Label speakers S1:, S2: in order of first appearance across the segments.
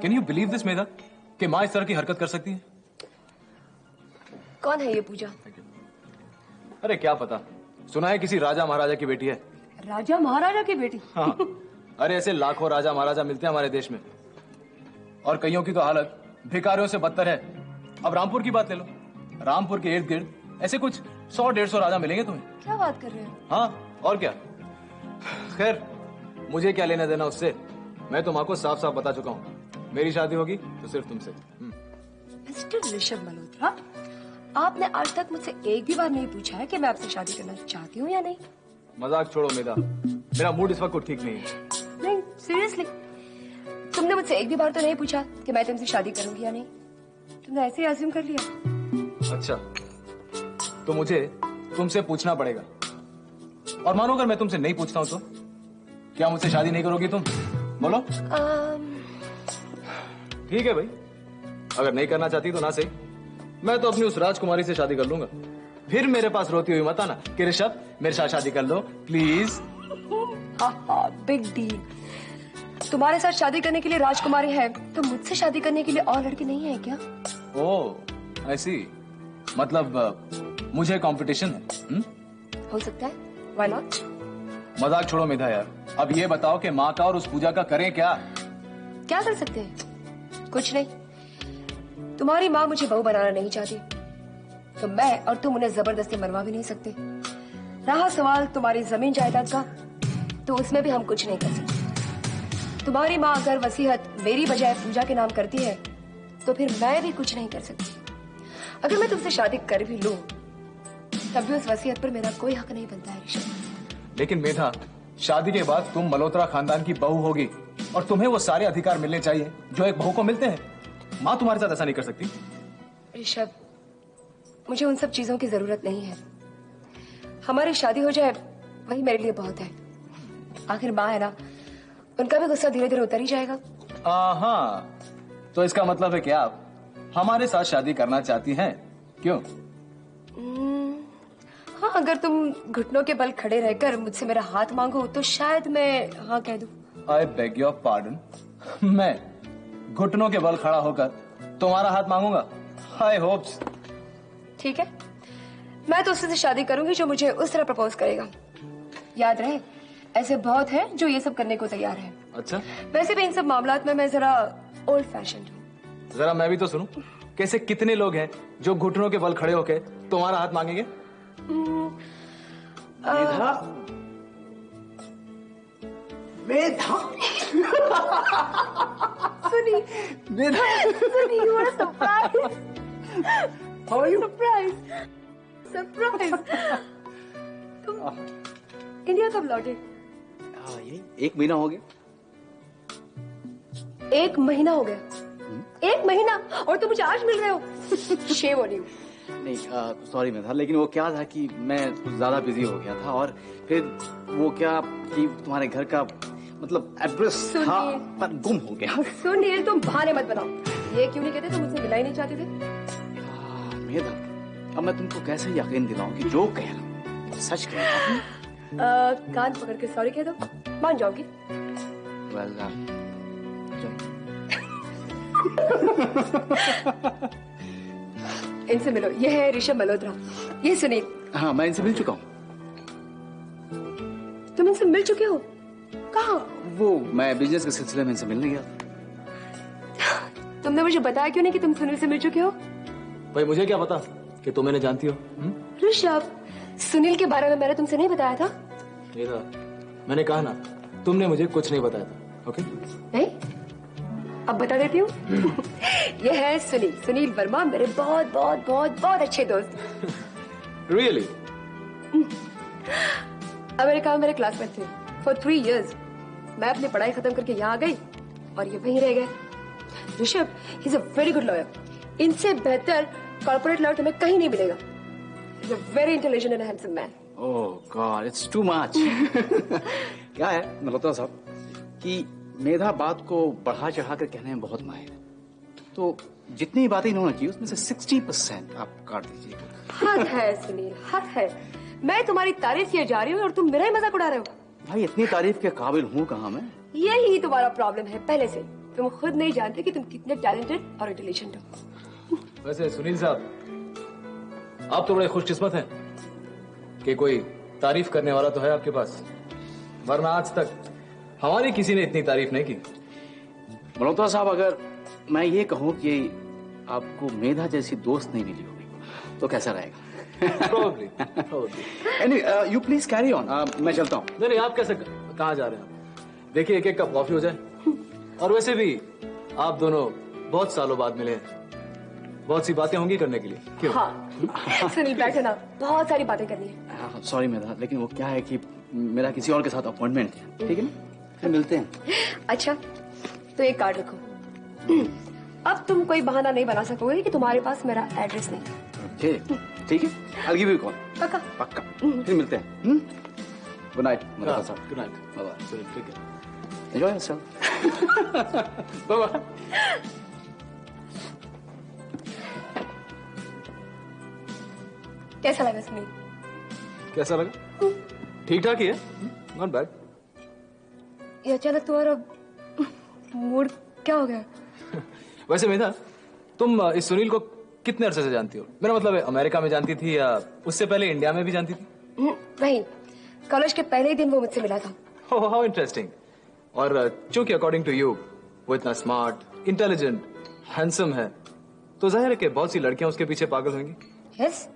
S1: Can you believe this मेधा कि माँ इस तरह की हरकत कर सकती है?
S2: कौन है ये पूजा?
S1: अरे क्या पता, सुना है किसी राजा महाराजा की बेटी है।
S2: राजा महाराजा की बेटी?
S1: हाँ। अरे ऐसे लाखों राजा महाराजा मिलते हैं हमारे देश में, और कईयों की तो हालत भिखारियों से बदतर है। अब रामपुर की बात ले लो, रामपुर के इर्द गिर्द ऐसे कुछ 100-150 राजा मिलेंगे तुम्हें।
S2: क्या बात कर रहे हो?
S1: हाँ और क्या। खैर मुझे क्या लेना देना उससे, मैं तो माँ को साफ साफ बता चुका हूँ, मेरी शादी होगी तो सिर्फ तुमसे।
S2: मिस्टर ऋषभ मल्होत्रा, आपने आज तक मुझसे एक भी बार नहीं पूछा है कि मैं आपसे शादी करना चाहती हूँ या नहीं।
S1: मजाक छोड़ो मेधा, मेरा मूड इस वक्त ठीक नहीं है।
S2: नहीं सीरियसली, तुमने मुझसे एक भी बार तो नहीं पूछा कि मैं तुमसे शादी करूंगी या नहीं। तुमने ऐसे ही अज्यूम कर लिया।
S1: अच्छा तो मुझे तुमसे पूछना पड़ेगा, और मानो अगर मैं तुमसे नहीं पूछता हूँ तो क्या मुझसे शादी नहीं करोगी तुम? बोलो। ठीक है भाई, अगर नहीं करना चाहती तो ना सही, मैं तो अपनी उस राजकुमारी से शादी कर लूंगा। फिर मेरे पास रोती हुई मत आना कि ऋषभ मेरे साथ शादी कर लो प्लीज।
S2: Big deal. तुम्हारे साथ शादी करने के लिए राजकुमारी है, तो मुझसे शादी करने के लिए और लड़की नहीं है क्या?
S1: ओह ऐसी, मतलब मुझे कंपटीशन है।
S2: हो सकता है, व्हाई नॉट?
S1: मजाक छोड़ो मेधा यार, अब ये बताओ कि माँ का और उस पूजा का करें क्या?
S2: क्या कर सकते हैं? कुछ नहीं। तुम्हारी माँ मुझे बहू बनाना नहीं चाहती, तो मैं और तुम उन्हें जबरदस्ती मरवा भी नहीं सकते। रहा सवाल तुम्हारी जमीन जायदाद का, तो उसमें भी हम कुछ नहीं कर सकते। तुम्हारी माँ अगर वसीयत मेरी बजाय पूजा के नाम करती है, तो फिर मैं भी कुछ नहीं कर सकती। अगर मैं तुमसे शादी कर भी लूं, तब भी उस वसीयत पर मेरा कोई हक नहीं बनता है ऋषभ।
S1: लेकिन मेधा, शादी के बाद तुम मल्होत्रा खानदान की बहू होगी, और तुम्हें वो सारे अधिकार मिलने चाहिए जो एक बहू को मिलते हैं। माँ तुम्हारे साथ ऐसा नहीं कर सकती।
S2: ऋषभ, मुझे उन सब चीजों की जरूरत नहीं है। हमारी शादी हो जाए वही मेरे लिए बहुत है। आखिर माँ है ना, उनका भी गुस्सा धीरे धीरे उतर ही जाएगा।
S1: हाँ, तो इसका मतलब है कि आप हमारे साथ शादी करना चाहती हैं, क्यों?
S2: हाँ, अगर तुम घुटनों के बल खड़े रहकर मुझसे मेरा हाथ मांगो तो शायद मैं हाँ कह दूं।
S1: आई बेग योर पार्डन, मैं घुटनों के बल खड़ा होकर तुम्हारा हाथ मांगूंगा? आई होप्स।
S2: ठीक है, मैं तो उससे शादी करूंगी जो मुझे उस तरह प्रपोज करेगा। याद रहे, ऐसे बहुत हैं जो ये सब करने को तैयार हैं।
S1: अच्छा,
S2: वैसे भी इन सब मामलात में मैं जरा ओल्ड फैशन्ड हूँ।
S1: जरा मैं भी तो सुनूं, कैसे कितने लोग हैं जो घुटनों के बल खड़े होकर तुम्हारा हाथ मांगेंगे?
S3: मेधा, मेधा,
S2: सुनी,
S3: मेधा,
S2: सुनी, you are surprised.
S3: how are you?
S2: Surprise. तुम इंडिया कब लौटे?
S3: ये 1 महीना हो गया।
S2: 1 महीना हो गया? 1 महीना और तुम मुझे आज मिल रहे हो? Shame on you.
S3: नहीं सॉरी मेधा, लेकिन वो क्या था कि मैं कुछ ज्यादा बिजी हो गया था, और फिर वो क्या कि तुम्हारे घर का मतलब एड्रेस था पर गुम हो गया।
S2: सुनील, तुम बहाने मत बनाओ। ये क्यों नहीं कहते तुम मुझसे मिलना ही नहीं चाहते थे?
S3: मेधा, अब मैं तुमको कैसे यकीन दिलाऊं कि जो कह रहा हूँ सच कह रहा हूँ?
S2: कान पकड़ के सॉरी कह दो, मान जाओगी?
S3: well,
S2: इनसे मिलो, ये है ऋषभ मल्होत्रा, ये सुनील।
S3: हाँ, मैं इनसे मिल चुका हूँ।
S2: तुम इनसे मिल चुके हो? कहाँ?
S3: वो मैं बिजनेस के सिलसिले में इनसे मिलने गया।
S2: तुमने मुझे बताया क्यों नहीं कि तुम सुनील से मिल चुके हो?
S1: भाई मुझे क्या पता कि तुम इन्हें जानती हो?
S2: ऋषभ, सुनील के बारे में मैंने तुमसे नहीं बताया था?
S1: मेरा, मैंने कहा ना, तुमने मुझे कुछ नहीं बताया था। ओके?
S2: नहीं? अब बता देती हूँ। ये है सुनील, सुनील वर्मा, मेरे बहुत बहुत बहुत बहुत अच्छे दोस्त।
S1: रियली?
S2: अमेरिका में मेरे क्लासमेट थे फॉर 3 years। मैं अपनी पढ़ाई खत्म करके यहाँ आ गई और ये वहीं रह गए। Rishabh, he is a very good lawyer. इनसे बेहतर कॉर्पोरेट लॉयर तुम्हें कहीं नहीं मिलेगा। He is a very intelligent and handsome man.
S3: Oh God, it's too much. क्या है मल्होत्रा साहब कि मेधा बात को बढ़ा चढ़ा कर कहने में बहुत माहिर है, तो जितनी बातें इन्होंने की उसमें से 60% आप काट दीजिए।
S2: हद है सुनील, हद है। मैं तुम्हारी तारीफ किए जा रही हूँ और तुम मेरा ही मजाक उड़ा रहे हो।
S3: भाई इतनी तारीफ के काबिल हूँ कहाँ मैं?
S2: यही तुम्हारा प्रॉब्लम है पहले से। तुम खुद नहीं जानते कि तुम कितने टैलेंटेड और इंटेलिजेंट हो।
S1: वैसे सुनील साहब, आप तो बड़े खुशकिस्मत हैं कि कोई तारीफ करने वाला तो है आपके पास, वरना आज तक हमारी किसी ने इतनी तारीफ नहीं की।
S3: मल्होत्रा साहब, अगर मैं ये कहूँ कि आपको मेधा जैसी दोस्त नहीं मिली होगी तो कैसा रहेगा?
S1: Probably.
S3: Anyway, you please carry on. मैं चलता हूँ।
S1: नहीं, आप कैसे कहाँ जा रहे हैं आप? देखिए, एक एक कप कॉफी हो जाए। और वैसे भी आप दोनों बहुत सालों बाद मिले हैं, बहुत सी बातें होंगी करने के लिए। क्यों?
S2: हाँ सुनील बैठो ना, बहुत सारी बातें करनी है।
S3: सॉरी मेधा, लेकिन वो क्या है कि मेरा किसी और के साथ अपॉइंटमेंट है, ठीक है ना? फिर मिलते हैं।
S2: अच्छा, तो एक कार्ड रखो। अब तुम कोई बहाना नहीं बना सकोगे कि तुम्हारे पास मेरा एड्रेस नहीं है।
S3: ठीक है, I'll give you a call.
S2: पक्का?
S3: पक्का। फिर मिलते हैं। गुड नाइट मल्होत्रा साहब।
S1: Good night.
S3: Bye bye.
S1: चलिए, ठीक है।
S3: Enjoy yourself. Bye bye.
S2: कैसा लगा सुनील?
S1: कैसा लगा? ठीक ठाक ही है, नॉट बैड।
S2: ये अचानक तुम्हारा मूड क्या हो गया?
S1: वैसे मेधा, तुम इस सुनील को कितने अरसे से जानती हो? मेरा मतलब है, अमेरिका में जानती थी या उससे पहले इंडिया में भी जानती थी?
S2: नहीं, कॉलेज के पहले ही दिन वो मुझसे मिला था।
S1: ओह, हाउ इंटरेस्टिंग। और चूंकि अकॉर्डिंग टू यू वो इतना स्मार्ट, इंटेलिजेंट, हैंडसम है, तो जाहिर है कि बहुत सी लड़कियां उसके पीछे पागल होंगी।
S2: यस,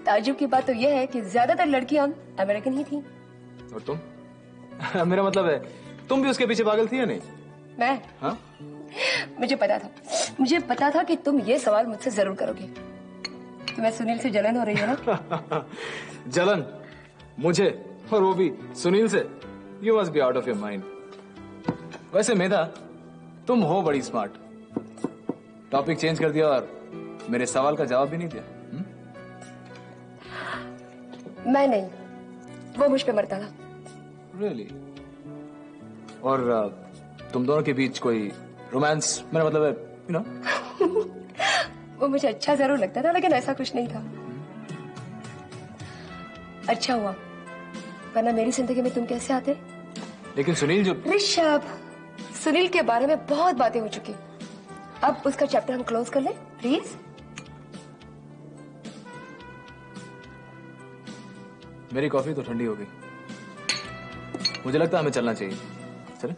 S2: ताज्जुब की बात तो यह है कि ज्यादातर लड़कियां अमेरिकन ही थी।
S1: और तुम? मेरा मतलब है, तुम भी उसके पीछे पागल थी या नहीं?
S2: मैं?
S1: हाँ?
S2: मुझे पता था कि तुम ये सवाल मुझसे जरूर करोगे। तुम्हें सुनील से जलन हो रही है ना?
S1: जलन मुझे, और वो भी सुनील से? You must be out of your mind. वैसे मेधा, तुम हो बड़ी स्मार्ट। टॉपिक चेंज कर दिया और मेरे सवाल का जवाब भी नहीं दिया।
S2: मैं नहीं, वो मुझ पे मरता था।
S1: रियली? और तुम दोनों के बीच कोई रोमांस, मेरा मतलब है, यू नो?
S2: वो मुझे अच्छा जरूर लगता था, लेकिन ऐसा कुछ नहीं था। अच्छा हुआ, वरना मेरी जिंदगी में तुम कैसे आते?
S1: लेकिन सुनील जो...
S2: ऋषभ, सुनील के बारे में बहुत बातें हो चुकी, अब उसका चैप्टर हम क्लोज कर ले प्लीज।
S1: मेरी कॉफी तो ठंडी हो गई, मुझे लगता है हमें चलना चाहिए। चलें?